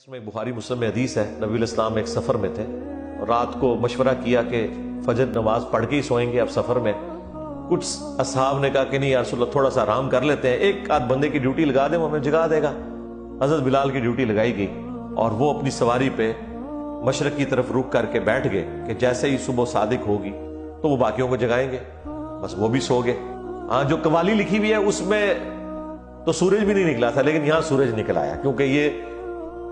اس میں بخاری مسلم میں حدیث ہے، نبی علیہ السلام ایک سفر میں تھے، رات کو مشورہ کیا کہ فجر نماز پڑھ کے ہی سوئیں گے اب سفر میں۔ کچھ اصحاب نے کہا کہ نہیں یا رسول اللہ تھوڑا سا آرام کر لیتے ہیں، ایک آدھ بندے کی ڈیوٹی لگا دیں وہ ہمیں جگا دے گا۔ حضرت بلال کی ڈیوٹی لگائی گئی اور وہ اپنی سواری پہ مشرق کی طرف رک کر کے بیٹھ گئے کہ جیسے ہی صبح صادق ہوگی تو وہ باقیوں کو جگائیں گے، بس وہ بھی سو گئے۔ ہاں جو قوالی لکھی ہوئی ہے اس میں تو سورج بھی نہیں نکلا تھا، لیکن یہاں سورج نکل آیا، کیونکہ یہ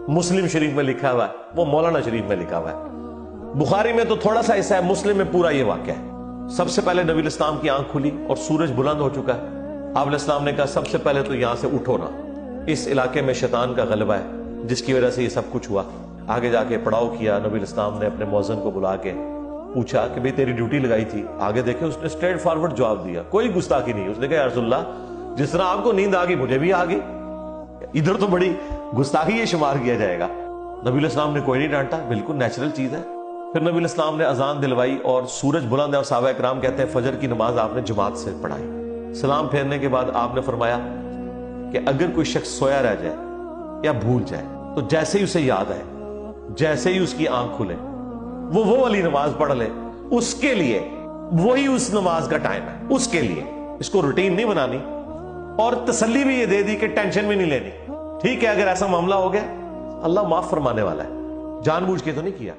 مسلم شریف میں لکھا ہوا ہے، وہ مولانا شریف میں لکھا ہوا ہے۔ بخاری میں تو تھوڑا سا حصہ ہے، مسلم میں پورا یہ واقعہ ہے۔ سب سے پہلے نبی علیہ السلام کی آنکھ کھلی اور سورج بلند ہو چکا ہے۔ آپ علیہ السلام نے کہا سب سے پہلے تو یہاں سے اٹھو نا، اس علاقے میں شیطان کا غلبہ ہے جس کی وجہ سے یہ سب کچھ ہوا۔ آگے جا کے پڑاؤ کیا، نبی علیہ السلام نے اپنے مؤذن کو بلا کے پوچھا کہ بھئی تیری ڈیوٹی لگائی تھی؟ آگے دیکھیں اس نے اسٹریٹ فارورڈ جواب دیا، کوئی گستاخی نہیں۔ اس نے کہا یا رسول اللہ جس طرح آپ کو نیند آ گئی مجھے بھی آ گئی، ادھر تو بڑی گستاخی یہ شمار کیا جائے گا۔ نبی علیہ السلام نے کوئی نہیں ڈانٹا، بالکل نیچرل چیز ہے۔ پھر نبی علیہ السلام نے اذان دلوائی اور سورج بلند ہے، اور صحابہ کرام کہتے ہیں فجر کی نماز آپ نے جماعت سے پڑھائی۔ سلام پھیرنے کے بعد آپ نے فرمایا کہ اگر کوئی شخص سویا رہ جائے یا بھول جائے تو جیسے ہی اسے یاد آئے، جیسے ہی اس کی آنکھ کھلے وہ والی نماز پڑھ لے، اس کے لیے وہی اس نماز کا ٹائم ہے، اس کے لیے۔ اس کو روٹین نہیں بنانی، اور تسلی بھی یہ دے دی کہ ٹینشن بھی نہیں لینی۔ ٹھیک ہے اگر ایسا معاملہ ہو گیا اللہ معاف فرمانے والا ہے، جان بوجھ کے تو نہیں کیا۔